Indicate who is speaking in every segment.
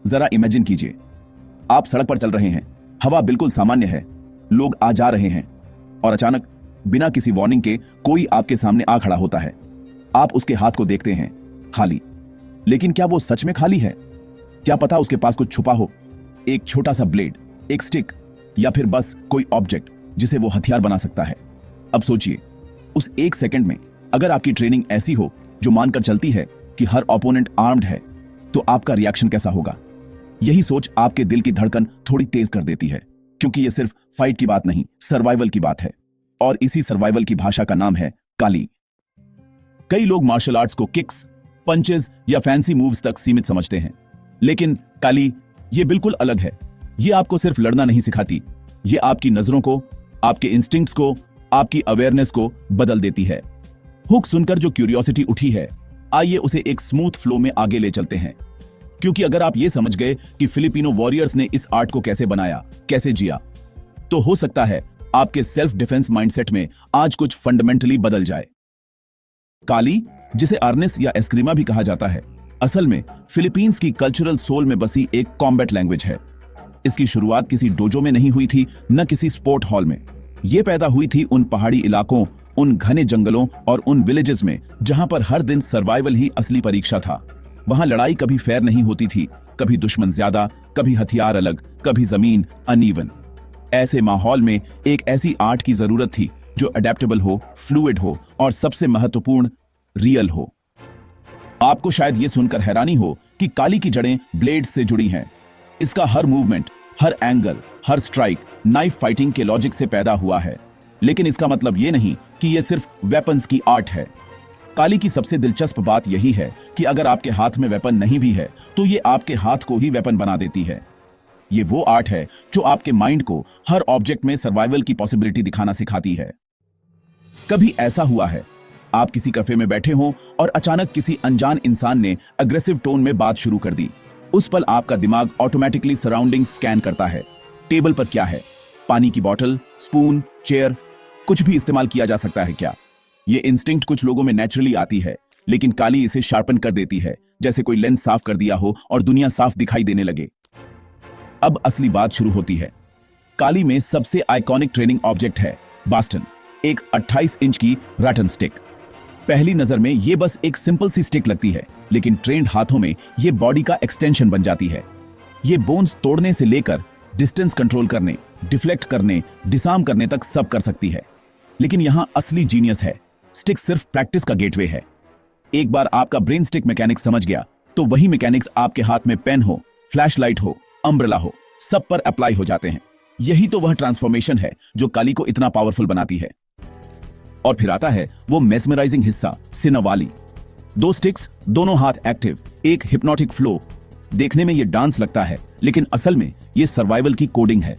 Speaker 1: जरा इमेजिन कीजिए, आप सड़क पर चल रहे हैं, हवा बिल्कुल सामान्य है, लोग आ जा रहे हैं और अचानक बिना किसी वार्निंग के कोई आपके सामने आ खड़ा होता है। आप उसके हाथ को देखते हैं, खाली। लेकिन क्या वो सच में खाली है? क्या पता उसके पास कुछ छुपा हो, एक छोटा सा ब्लेड, एक स्टिक या फिर बस कोई ऑब्जेक्ट जिसे वो हथियार बना सकता है। अब सोचिए, उस एक सेकंड में अगर आपकी ट्रेनिंग ऐसी हो जो मानकर चलती है कि हर ओपोनेंट आर्म्ड है, तो आपका रिएक्शन कैसा होगा? यही सोच आपके दिल की धड़कन थोड़ी तेज कर देती है, क्योंकि यह सिर्फ फाइट की बात नहीं, सर्वाइवल की बात है। और इसी सर्वाइवल की भाषा का नाम है काली। कई लोग मार्शल आर्ट्स को किक्स, पंचेस या फैंसी मूव्स तक सीमित समझते हैं, लेकिन काली ये बिल्कुल अलग है। ये आपको सिर्फ लड़ना नहीं सिखाती, ये आपकी नजरों को, आपके इंस्टिंक्ट्स को, आपकी अवेयरनेस को बदल देती है। हुक सुनकर जो क्यूरियोसिटी उठी है, आइए उसे एक स्मूथ फ्लो में आगे ले चलते हैं। क्योंकि अगर आप ये समझ गए कि फिलिपिनो वॉरियर्स ने इस आर्ट को कैसे बनाया, कैसे जिया, तो हो सकता है आपके सेल्फ डिफेंस माइंडसेट में आज कुछ फंडामेंटली बदल जाए। काली, जिसे अर्नेस या एस्क्रिमा भी कहा जाता है, असल में फिलीपींस की कल्चरल सोल में बसी एक कॉम्बैट लैंग्वेज है। इसकी शुरुआत किसी डोजो में नहीं हुई थी, न किसी स्पोर्ट हॉल में। यह पैदा हुई थी उन पहाड़ी इलाकों, उन घने जंगलों और उन विलेजेस में जहां पर हर दिन सर्वाइवल ही असली परीक्षा था। वहां लड़ाई कभी फेयर नहीं होती थी, कभी दुश्मन ज्यादा, कभी हथियार अलग, कभी जमीन अनइवन। ऐसे माहौल में एक ऐसी आर्ट की जरूरत थी जो अडेप्टेबल हो, फ्लूइड हो और सबसे महत्वपूर्ण, रियल हो। आपको शायद यह सुनकर हैरानी हो कि काली की जड़ें ब्लेड्स से जुड़ी हैं। इसका हर मूवमेंट, हर एंगल, हर स्ट्राइक नाइफ फाइटिंग के लॉजिक से पैदा हुआ है। लेकिन इसका मतलब यह नहीं कि यह सिर्फ वेपन्स की आर्ट है। काली की सबसे दिलचस्प बात यही है कि अगर आपके हाथ में वेपन नहीं भी है, तो ये आपके हाथ को ही वेपन बना देती है। ये वो आर्ट है जो आपके माइंड को हर ऑब्जेक्ट में सर्वाइवल की पॉसिबिलिटी दिखाना सिखाती है। कभी ऐसा हुआ है, आप किसी कैफे में बैठे हों और अचानक किसी अनजान इंसान ने अग्रेसिव टोन में बात शुरू कर दी। उस पल आपका दिमाग ऑटोमेटिकली सराउंडिंग्स स्कैन करता है। टेबल पर क्या है? पानी की बोतल, स्पून, चेयर, कुछ भी इस्तेमाल किया जा सकता है क्या? ये इंस्टिंक्ट कुछ लोगों में नेचुरली आती है, लेकिन काली इसे शार्पन कर देती है, जैसे कोई लेंस साफ कर दिया हो और दुनिया साफ दिखाई देने लगे। अब असली बात शुरू होती है। काली में सबसे आइकॉनिक ट्रेनिंग ऑब्जेक्ट है बास्टन, एक 28 इंच की रैटन स्टिक। पहली नजर में यह बस एक सिंपल सी स्टिक लगती है, लेकिन ट्रेंड हाथों में यह बॉडी का एक्सटेंशन बन जाती है। यह बोन्स तोड़ने से लेकर डिस्टेंस कंट्रोल करने, डिफ्लेक्ट करने, डिसार्म करने तक सब कर सकती है। लेकिन यहां असली जीनियस है। स्टिक सिर्फ प्रैक्टिस का गेटवे है। एक बार आपका ब्रेन स्टिक मैकेनिक्स समझ गया, तो वही मैकेनिक्स आपके हाथ में पेन हो, फ्लैशलाइट हो, अम्ब्रेला हो, सब पर अप्लाई हो जाते हैं। यही तो वह ट्रांसफॉर्मेशन है जो काली को इतना पावरफुल बनाती है। और फिर आता है वो मेस्मराइजिंग हिस्सा, सिनावाली। 2 स्टिक्स, दोनों हाथ एक्टिव, एक हिप्नोटिक फ्लो। देखने में ये डांस लगता है, लेकिन असल में ये सर्वाइवल की कोडिंग है।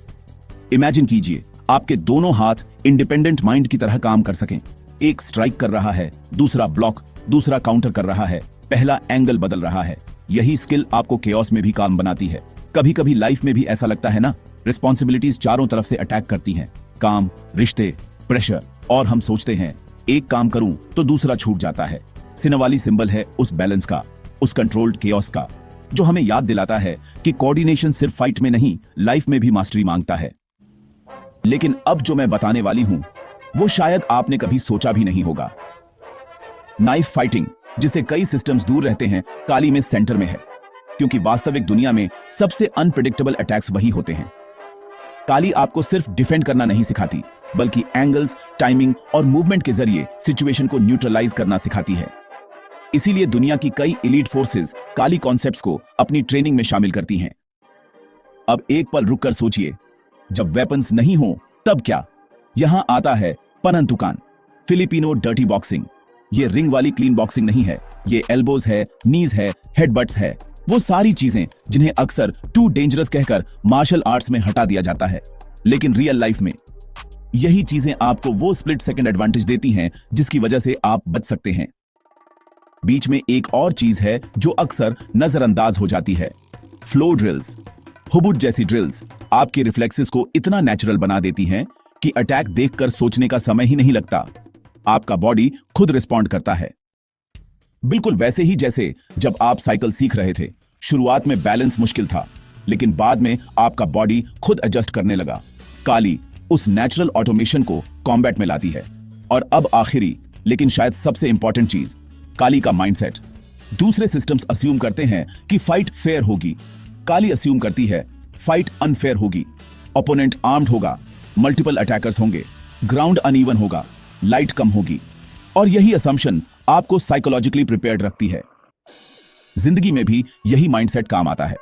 Speaker 1: इमेजिन कीजिए, आपके दोनों हाथ इंडिपेंडेंट माइंड की तरह काम कर सकें। एक स्ट्राइक कर रहा है, दूसरा ब्लॉक, दूसरा काउंटर कर रहा है, पहला एंगल बदल रहा है। यही स्किल आपको केओस में भी काम बनाती है। कभी कभी लाइफ में भी ऐसा लगता है ना, रिस्पॉन्सिबिलिटीज चारों तरफ से अटैक करती हैं, काम, रिश्ते, प्रेशर, और हम सोचते हैं एक काम करूं तो दूसरा छूट जाता है। सिनावाली सिंबल है उस बैलेंस का, उस कंट्रोल्ड केओस का, जो हमें याद दिलाता है कि कोऑर्डिनेशन सिर्फ फाइट में नहीं, लाइफ में भी मास्टरी मांगता है। लेकिन अब जो मैं बताने वाली हूं, वो शायद आपने कभी सोचा भी नहीं होगा। नाइफ फाइटिंग, जिसे कई सिस्टम्स दूर रहते हैं, काली में सेंटर में है, क्योंकि वास्तविक दुनिया में सबसे अनप्रेडिक्टेबल अटैक्स वही होते हैं। काली आपको सिर्फ डिफेंड करना नहीं सिखाती, बल्कि एंगल्स, टाइमिंग और मूवमेंट के जरिए सिचुएशन को न्यूट्रलाइज करना सिखाती है। इसीलिए दुनिया की कई एलीट फोर्सेस काली कॉन्सेप्ट्स को अपनी ट्रेनिंग में शामिल करती हैं। अब एक पल रुककर सोचिए, जब वेपन्स नहीं हो तब क्या? यहां आता है पनंतुकान, फिलिपिनो डर्टी बॉक्सिंग। ये रिंग वाली क्लीन बॉक्सिंग नहीं है, ये एल्बोज है, नीज है, हेडबट्स है, वो सारी चीजें जिन्हें अक्सर टू डेंजरस कहकर मार्शल आर्ट्स में हटा दिया जाता है। लेकिन रियल लाइफ में यही चीजें आपको वो स्प्लिट सेकंड एडवांटेज देती हैं जिसकी वजह से आप बच सकते हैं। बीच में एक और चीज है जो अक्सर नजरअंदाज हो जाती है, फ्लो ड्रिल्स। हुबुट जैसी ड्रिल्स आपके रिफ्लेक्सेस को इतना नेचुरल बना देती हैं कि अटैक देखकर सोचने का समय ही नहीं लगता। आपका बॉडी खुद रिस्पॉन्ड करता है, बिल्कुल वैसे ही जैसे जब आप साइकिल सीख रहे थे। शुरुआत में बैलेंस मुश्किल था, लेकिन बाद में आपका बॉडी खुद एडजस्ट करने लगा। काली उस नेचुरल ऑटोमेशन को कॉम्बैट में लाती है। और अब आखिरी लेकिन शायद सबसे इंपॉर्टेंट चीज, काली का माइंडसेट। दूसरे सिस्टम्स अस्यूम करते हैं कि फाइट फेयर होगी, काली अस्यूम करती है फाइट अनफेयर होगी। ओपोनेंट आर्म्ड होगा, मल्टीपल अटैकर्स होंगे, ग्राउंड अनइवन होगा, लाइट कम होगी, और यही असम्पशन आपको साइकोलॉजिकली प्रिपेयर्ड रखती है। जिंदगी में भी यही माइंडसेट काम आता है।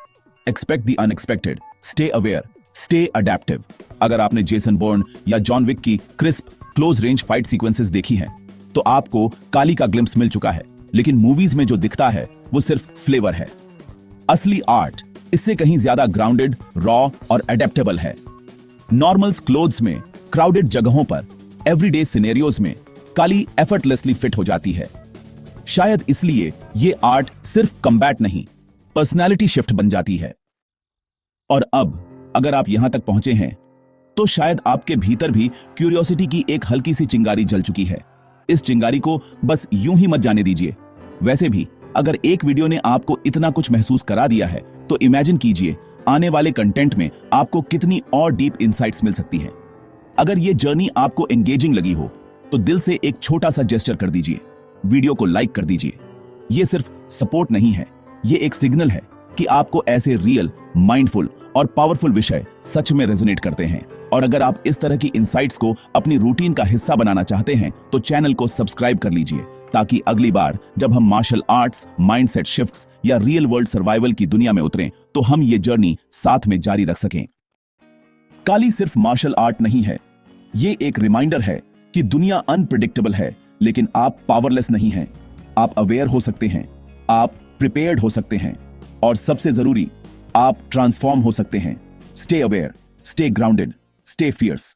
Speaker 1: Expect the unexpected, stay aware, stay adaptive. अगर आपने जेसन बोर्न या जॉन विक की crisp close range fight sequences देखी हैं, तो आपको काली का ग्लिम्स मिल चुका है। लेकिन मूवीज में जो दिखता है वो सिर्फ फ्लेवर है। असली आर्ट इससे कहीं ज्यादा ग्राउंडेड, रॉ और अडेप्टेबल है। नॉर्मल्स क्लोथ्स में, क्राउडेड जगहों पर, एवरीडे सिनेरियोज में काली एफर्टलेसली फिट हो जाती है। शायद इसलिए ये आर्ट सिर्फ कम्बैट नहीं, पर्सनैलिटी शिफ्ट बन जाती है। और अब अगर आप यहां तक पहुंचे हैं, तो शायद आपके भीतर भी क्यूरियोसिटी की एक हल्की सी चिंगारी जल चुकी है। इस चिंगारी को बस यूं ही मत जाने दीजिए। वैसे भी अगर एक वीडियो ने आपको इतना कुछ महसूस करा दिया है, तो इमेजिन कीजिए आने वाले कंटेंट में आपको कितनी और डीप इंसाइट्स मिल सकती हैं। अगर ये जर्नी आपको एंगेजिंग लगी हो, तो दिल से एक छोटा सा जेस्चर कर दीजिए, वीडियो को लाइक कर दीजिए। ये सिर्फ सपोर्ट नहीं है, ये एक सिग्नल है कि आपको ऐसे रियल, माइंडफुल और पावरफुल विषय सच में रेजोनेट करते हैं। और अगर आप इस तरह की इंसाइट्स को अपनी रूटीन का हिस्सा बनाना चाहते हैं, तो चैनल को सब्सक्राइब कर लीजिए, ताकि अगली बार जब हम मार्शल आर्ट्स, माइंडसेट शिफ्ट्स या रियल वर्ल्ड सर्वाइवल की दुनिया में उतरें, तो हम ये जर्नी साथ में जारी रख सकें। काली सिर्फ मार्शल आर्ट नहीं है, ये एक रिमाइंडर है कि दुनिया अनप्रिडिक्टेबल है, लेकिन आप पावरलेस नहीं हैं। आप अवेयर हो सकते हैं, आप प्रिपेयर्ड हो सकते हैं, और सबसे जरूरी, आप ट्रांसफॉर्म हो सकते हैं। Stay aware, stay grounded, stay fears.